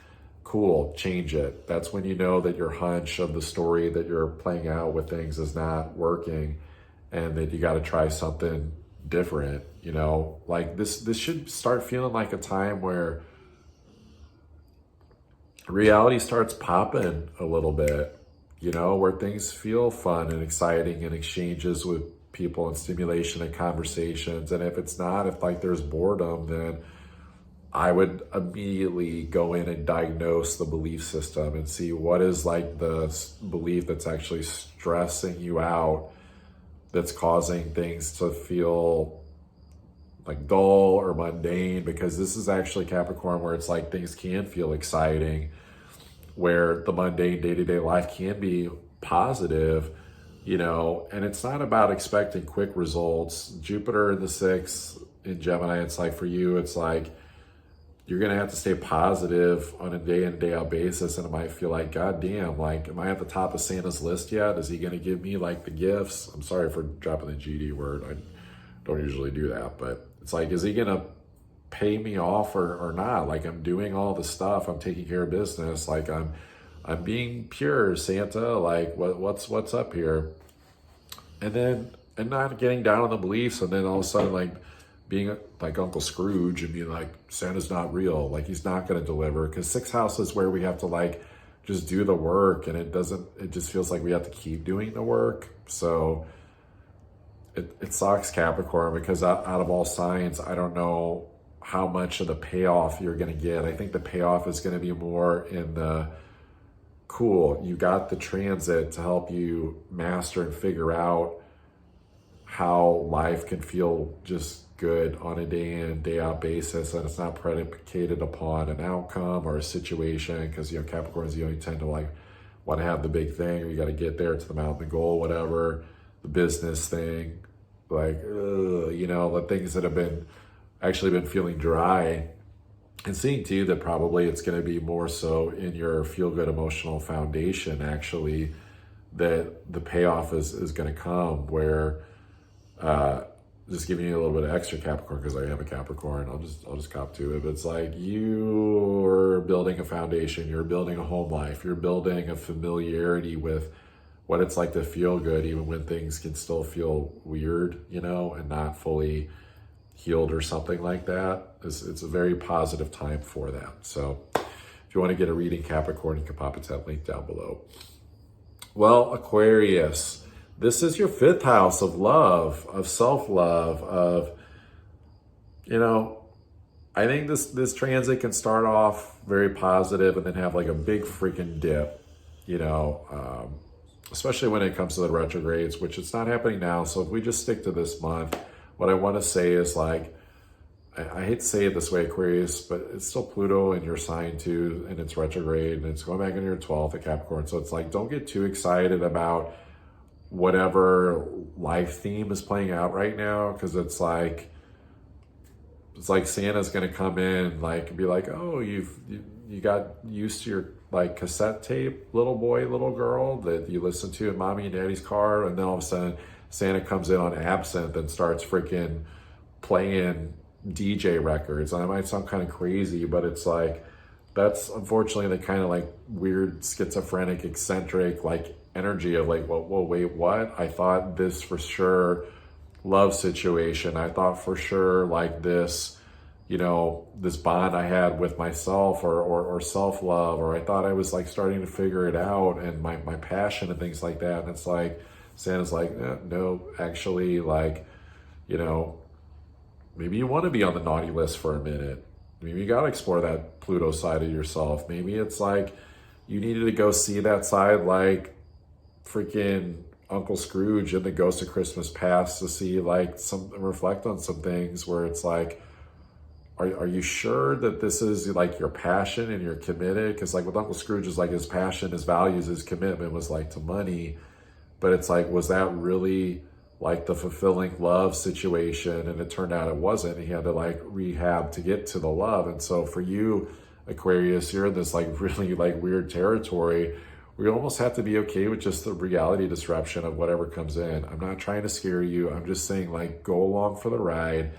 cool, change it. That's when you know that your hunch of the story that you're playing out with things is not working, and that you got to try something different. Like this should start feeling like a time where reality starts popping a little bit, where things feel fun and exciting, and exchanges with people and stimulation and conversations. And if it's not, if like there's boredom, then I would immediately go in and diagnose the belief system and see what is like the belief that's actually stressing you out, that's causing things to feel like dull or mundane. Because this is actually Capricorn, where it's like things can feel exciting, where the mundane day-to-day life can be positive, and it's not about expecting quick results. Jupiter in the 6th in Gemini, it's like for you, it's like you're going to have to stay positive on a day in, day out basis. And it might feel like, God damn, like, am I at the top of Santa's list yet? Is he going to give me like the gifts? I'm sorry for dropping the GD word. I don't usually do that, but it's like, is he going to pay me off or not? Like, I'm doing all the stuff. I'm taking care of business. Like I'm being pure, Santa. Like what's up here? And not getting down on the beliefs. And then all of a sudden, like, being like Uncle Scrooge and being like, Santa's not real. Like, he's not going to deliver. Because 6th house is where we have to like just do the work, and it just feels like we have to keep doing the work. So it sucks, Capricorn, because out of all signs, I don't know how much of the payoff you're going to get. I think the payoff is going to be more in the, cool, you got the transit to help you master and figure out how life can feel just good on a day in, day out basis, and it's not predicated upon an outcome or a situation. Because Capricorns, you tend to like want to have the big thing, or you got to get there to the mountain goal, whatever, the business thing, like the things that have been feeling dry. And seeing too that probably it's going to be more so in your feel-good emotional foundation, actually, that the payoff is going to come, where just giving you a little bit of extra Capricorn, because I am a Capricorn, I'll just cop to it. But it's like, you're building a foundation, you're building a home life, you're building a familiarity with what it's like to feel good, even when things can still feel weird, and not fully healed or something like that. It's a very positive time for that. So if you want to get a reading, Capricorn, you can pop it to that link down below. Well, Aquarius, this is your 5th house of love, of self-love, of, I think this transit can start off very positive and then have like a big freaking dip, especially when it comes to the retrogrades, which it's not happening now. So if we just stick to this month, what I want to say is like, I hate to say it this way, Aquarius, but it's still Pluto in your sign too, and it's retrograde, and it's going back into your 12th at Capricorn. So it's like, don't get too excited about whatever life theme is playing out right now, because it's like Santa's gonna come in like and be like, oh, you got used to your like cassette tape, little boy, little girl, that you listen to in mommy and daddy's car, and then all of a sudden Santa comes in on absinthe and starts freaking playing DJ records. And it might sound kind of crazy, but it's like, that's unfortunately the kind of like weird schizophrenic eccentric like energy of like, whoa, wait, what? I thought this for sure love situation, I thought for sure like this, you know, this bond I had with myself or self-love, or I thought I was like starting to figure it out, and my passion and things like that. And it's like Santa's like, no, actually, like, you know, maybe you want to be on the naughty list for a minute. Maybe you got to explore that Pluto side of yourself. Maybe it's like you needed to go see that side like freaking Uncle Scrooge in the Ghost of Christmas Past, to see like reflect on some things where it's like, are you sure that this is like your passion and you're committed? Because like with Uncle Scrooge, is like his passion, his values, his commitment was like to money. But it's like, was that really like the fulfilling love situation? And it turned out it wasn't. He had to like rehab to get to the love. And so for you, Aquarius, you're in this like really like weird territory where you almost have to be okay with just the reality disruption of whatever comes in. I'm not trying to scare you. I'm just saying like, go along for the ride,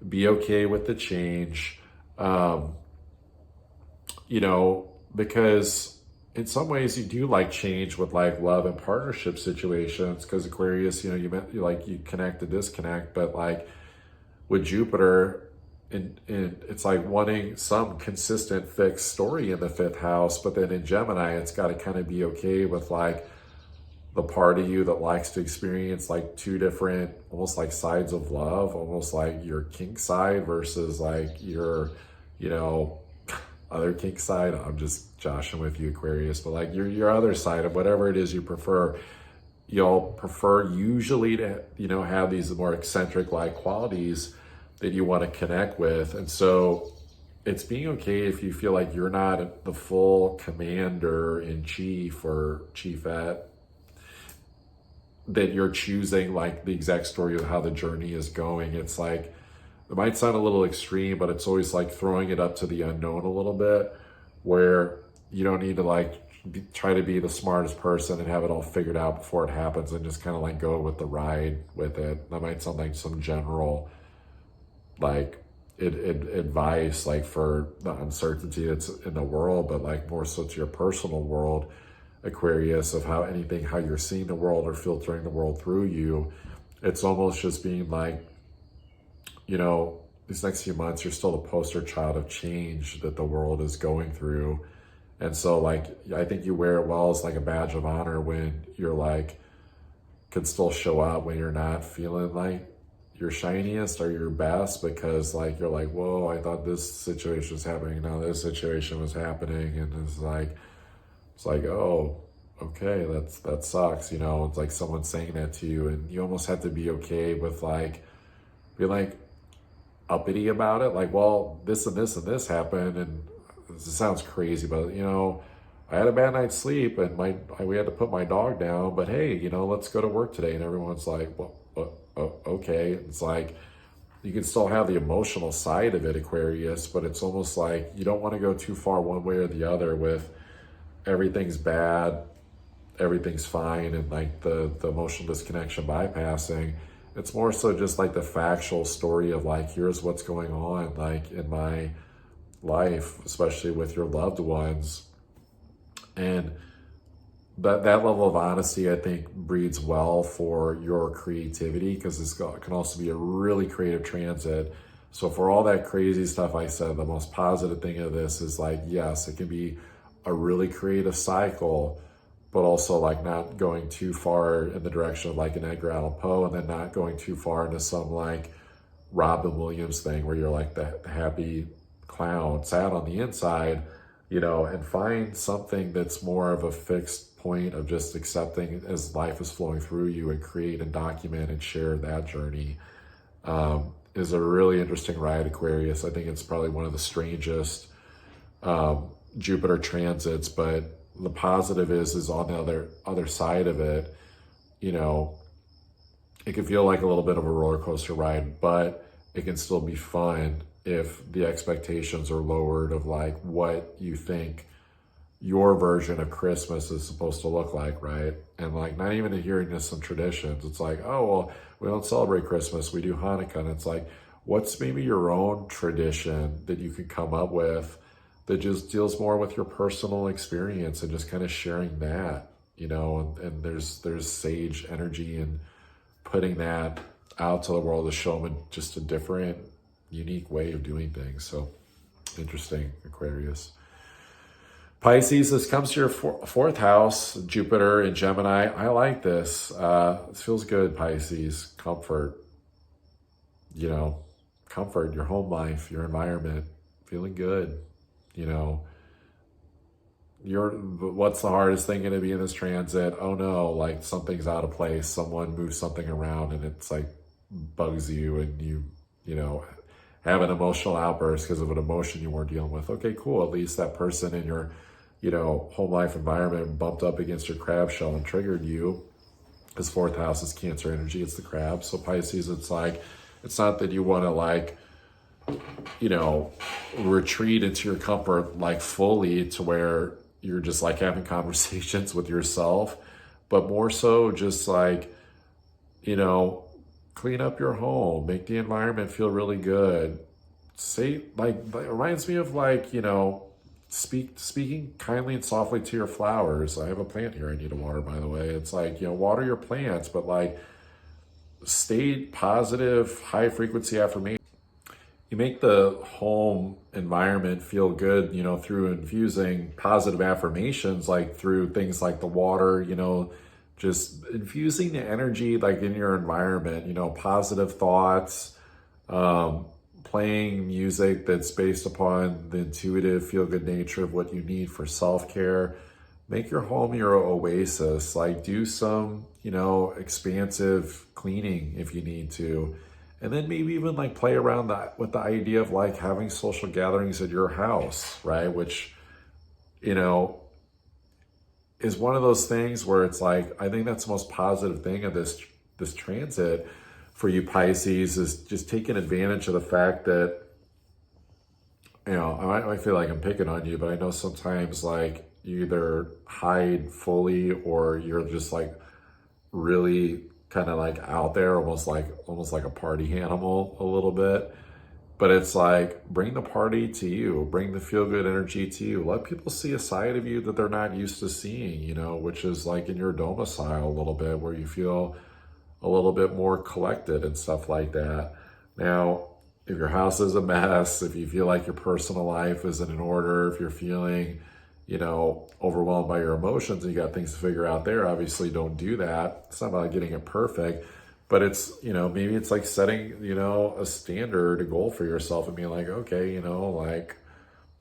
be okay with the change. You know, because in some ways you do like change with like love and partnership situations, because Aquarius, you know, you connect to disconnect, but like with Jupiter, and it's like wanting some consistent fixed story in the 5th house, but then in Gemini, it's got to kind of be okay with like the part of you that likes to experience like two different, almost like sides of love, almost like your kink side versus like your, you know, other kink side. I'm just joshing with you, Aquarius, but like your other side of whatever it is you prefer. You'll prefer usually to, you know, have these more eccentric like qualities that you want to connect with. And so it's being okay if you feel like you're not the full commander in chief or chiefette, that you're choosing like the exact story of how the journey is going. It's like, it might sound a little extreme, but it's always like throwing it up to the unknown a little bit, where you don't need to like try to be the smartest person and have it all figured out before it happens, and just kind of like go with the ride with it. That might sound like some general like advice like for the uncertainty that's in the world, but like more so to your personal world, Aquarius, of how you're seeing the world or filtering the world through you. It's almost just being like, you know, these next few months, you're still the poster child of change that the world is going through. And so like, I think you wear it well as like a badge of honor when you're like, can still show up when you're not feeling like your shiniest or your best, because like, you're like, whoa, I thought this situation was happening. Now this situation was happening. And it's like, oh, okay, that sucks. You know, it's like someone saying that to you, and you almost have to be okay with like, be like uppity about it. Like, well, this and this and this happened, and this sounds crazy, but you know, I had a bad night's sleep, and we had to put my dog down, but hey, you know, let's go to work today. And everyone's like, well, okay. It's like, you can still have the emotional side of it, Aquarius, but it's almost like you don't want to go too far one way or the other with everything's bad, everything's fine, and like the emotional disconnection bypassing. It's more so just like the factual story of like, here's what's going on like in my life, especially with your loved ones. And that level of honesty, I think, breeds well for your creativity, because this can also be a really creative transit. So for all that crazy stuff I said, the most positive thing of this is like, yes, it can be a really creative cycle, but also like not going too far in the direction of like an Edgar Allan Poe, and then not going too far into some like Robin Williams thing where you're like the happy clown, sad on the inside. and find something that's more of a fixed point of just accepting as life is flowing through you, and create and document and share that journey. Is a really interesting ride, Aquarius. I think it's probably one of the strangest Jupiter transits, but the positive is on the other side of it, it can feel like a little bit of a roller coaster ride, but it can still be fun if the expectations are lowered of like what you think your version of Christmas is supposed to look like, right? And like not even adhering to some traditions. It's like, oh, well, we don't celebrate Christmas, we do Hanukkah. And it's like, what's maybe your own tradition that you could come up with that just deals more with your personal experience, and just kind of sharing that, and there's sage energy in putting that out to the world to show them just a different, unique way of doing things. So interesting, Aquarius. Pisces, this comes to your fourth house, Jupiter in Gemini. I like this. This feels good, Pisces. Comfort, comfort, your home life, your environment, feeling good. What's the hardest thing going to be in this transit? Oh no, like something's out of place. Someone moves something around and it's like bugs you, and you have an emotional outburst because of an emotion you weren't dealing with. Okay, cool. At least that person in your, home life environment bumped up against your crab shell and triggered you. Because fourth house is Cancer energy. It's the crab. So Pisces, it's like, it's not that you want to like, retreat into your comfort like fully to where you're just like having conversations with yourself, but more so just like, clean up your home, make the environment feel really good. Say like, it reminds me of like, speaking kindly and softly to your flowers. I have a plant here I need to water, by the way. It's like, water your plants, but like stay positive, high frequency affirmation. You make the home environment feel good, through infusing positive affirmations, like through things like the water, just infusing the energy like in your environment, positive thoughts, playing music that's based upon the intuitive, feel-good nature of what you need for self-care. Make your home your oasis. Like do some, expansive cleaning if you need to. And then maybe even like play around with the idea of like having social gatherings at your house, right? Which, is one of those things where it's like, I think that's the most positive thing of this transit for you Pisces, is just taking advantage of the fact that, I feel like I'm picking on you, but I know sometimes like you either hide fully or you're just like really kind of like out there, almost like a party animal a little bit. But it's like, bring the party to you, bring the feel-good energy to you. Let people see a side of you that they're not used to seeing, which is like in your domicile a little bit, where you feel a little bit more collected and stuff like that. Now, if your house is a mess, if you feel like your personal life isn't in order, if you're feeling, overwhelmed by your emotions and you got things to figure out there, obviously don't do that. It's not about getting it perfect, but it's, maybe it's like setting, a standard, a goal for yourself and being like, okay, like,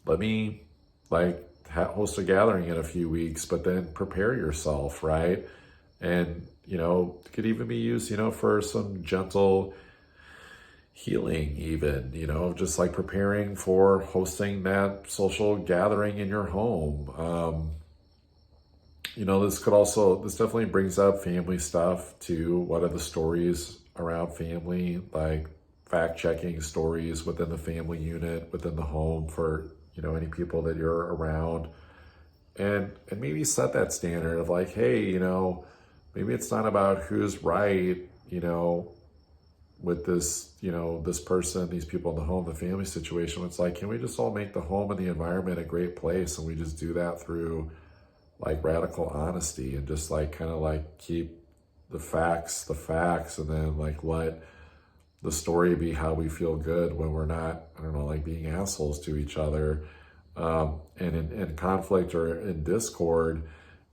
let me like host a gathering in a few weeks, but then prepare yourself, right? And, it could even be used, for some gentle healing even, just like preparing for hosting that social gathering in your home. This definitely brings up family stuff too. What are the stories around family, like fact-checking stories within the family unit, within the home for, any people that you're around, and maybe set that standard of like, hey, maybe it's not about who's right, with this, this person, these people in the home, the family situation. It's like, can we just all make the home and the environment a great place? And we just do that through like radical honesty and just like kind of like keep the facts, and then like let the story be how we feel good when we're not, like being assholes to each other, and in conflict or in discord,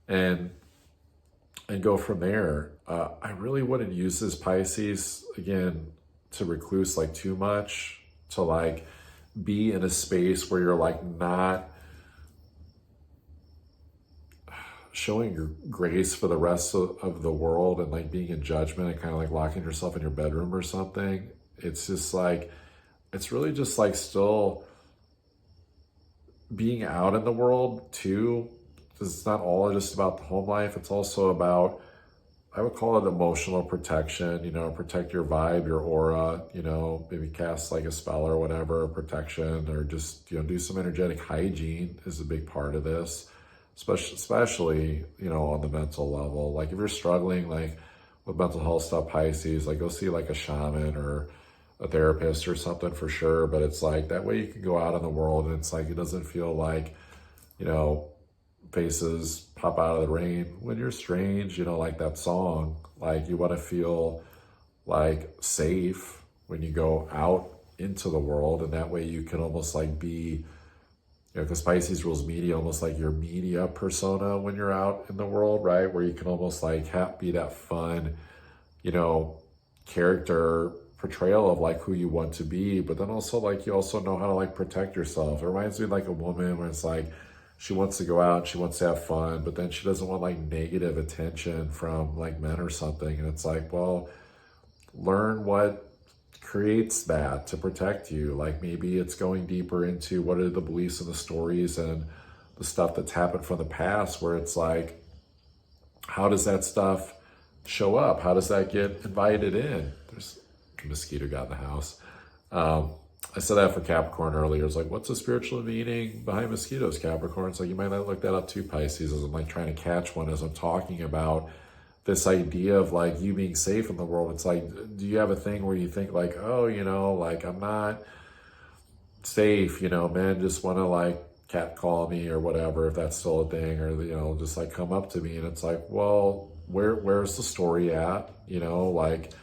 and go from there. I really wouldn't use this Pisces, again, to recluse like too much, to like be in a space where you're like not showing your grace for the rest of the world and like being in judgment and kind of like locking yourself in your bedroom or something. It's just like, it's really just like still being out in the world too. It's not all just about the home life. It's also about, I would call it emotional protection, you know, protect your vibe, your aura, you know, maybe cast like a spell or whatever, protection, or just, you know, do some energetic hygiene is a big part of this, especially, you know, on the mental level. Like if you're struggling like with mental health stuff, Pisces, like go see like a shaman or a therapist or something for sure. But it's like that way you can go out in the world and it's like, it doesn't feel like, you know, faces pop out of the rain when you're strange, you know, like that song. Like you want to feel like safe when you go out into the world, and that way you can almost like be, you know, because Pisces rules media, almost like your media persona when you're out in the world, right? Where you can almost like be that fun, you know, character portrayal of like who you want to be, but then also like you also know how to like protect yourself. It reminds me of like a woman where it's like she wants to go out, she wants to have fun, but then she doesn't want like negative attention from like men or something. And it's like, well, learn what creates that to protect you. Like maybe it's going deeper into what are the beliefs and the stories and the stuff that's happened from the past, where it's like, how does that stuff show up? How does that get invited in? There's a mosquito got in the house. I said that for Capricorn earlier. It's like, what's the spiritual meaning behind mosquitoes, Capricorn? It's like, you might not look that up too, Pisces, as I'm like trying to catch one as I'm talking about this idea of like you being safe in the world. It's like, do you have a thing where you think like, oh, you know, like I'm not safe, you know, men just want to like catcall me or whatever, if that's still a thing, or, you know, just like come up to me. And it's like, well, where's the story at? You know, like,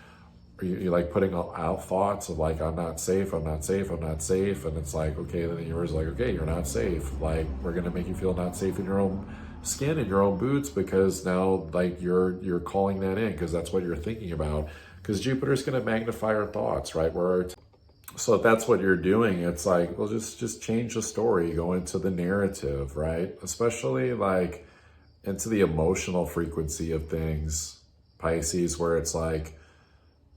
are you like putting out thoughts of like, I'm not safe, I'm not safe, I'm not safe. And it's like, okay, then yours like, okay, you're not safe. Like, we're going to make you feel not safe in your own skin, in your own boots, because now like you're calling that in because that's what you're thinking about, because Jupiter's going to magnify our thoughts, right? So if that's what you're doing, it's like, well, just change the story, go into the narrative, right? Especially like into the emotional frequency of things, Pisces, where it's like,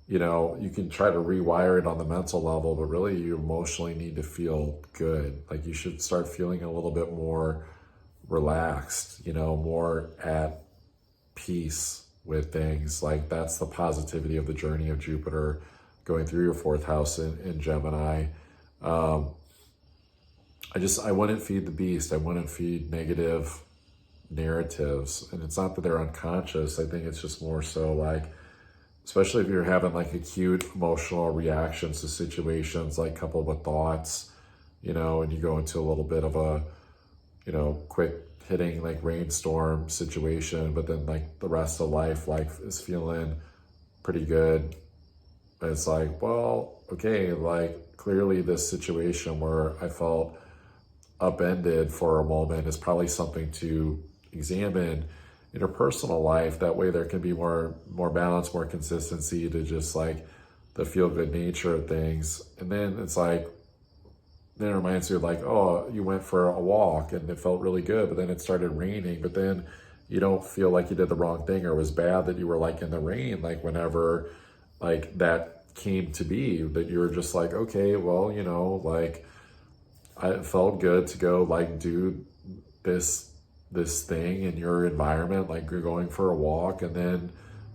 you know, you can try to rewire it on the mental level, but really you emotionally need to feel good. Like you should start feeling a little bit more relaxed, you know, more at peace with things. Like that's the positivity of the journey of Jupiter going through your fourth house in Gemini. I wouldn't feed the beast. I wouldn't feed negative narratives. And it's not that they're unconscious. I think it's just more so like, especially if you're having like acute emotional reactions to situations, like coupled with thoughts, you know, and you go into a little bit of a, you know, quick hitting like rainstorm situation, but then like the rest of life like is feeling pretty good. But it's like, well, okay, like clearly this situation where I felt upended for a moment is probably something to examine in your personal life. That way there can be more balance, more consistency to just like the feel-good nature of things. And then it's like, then it reminds you of like, oh, you went for a walk and it felt really good, but then it started raining, but then you don't feel like you did the wrong thing or it was bad that you were like in the rain, like whenever like that came to be, that you were just like, okay, well, you know, like I felt good to go like do this thing in your environment, like you're going for a walk, and then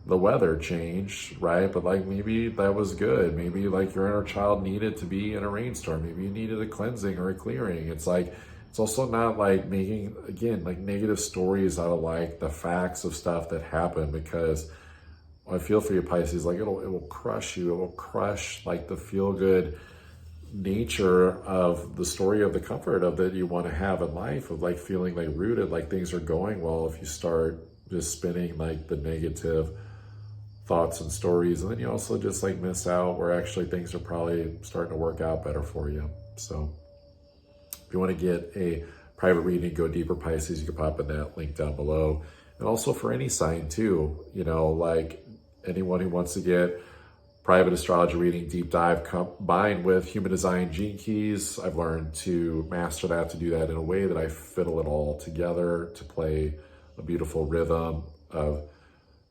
the weather changed, right? But like maybe that was good. Maybe like your inner child needed to be in a rainstorm. Maybe you needed a cleansing or a clearing. It's like, it's also not like making, again, like negative stories out of like the facts of stuff that happened, because I feel for you, Pisces, like it will crush you. It will crush like the feel good nature of the story of the comfort of that you want to have in life, of like feeling like rooted, like things are going well, if you start just spinning like the negative thoughts and stories. And then you also just like miss out where actually things are probably starting to work out better for you. So if you want to get a private reading, go deeper, Pisces, you can pop in that link down below. And also for any sign too, you know, like anyone who wants to get private astrology reading, deep dive combined with human design gene keys, I've learned to master that, to do that in a way that I fiddle it all together to play a beautiful rhythm of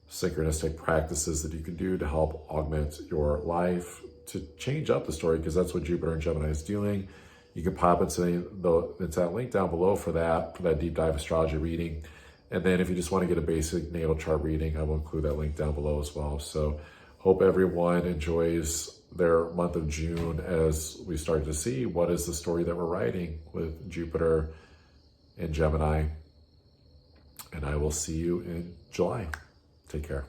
synchronistic practices that you can do to help augment your life, to change up the story, because that's what Jupiter and Gemini is doing. You can pop into that link down below for that deep dive astrology reading. And then if you just want to get a basic natal chart reading, I will include that link down below as well. So hope everyone enjoys their month of June as we start to see what is the story that we're writing with Jupiter and Gemini. And I will see you in July. Take care.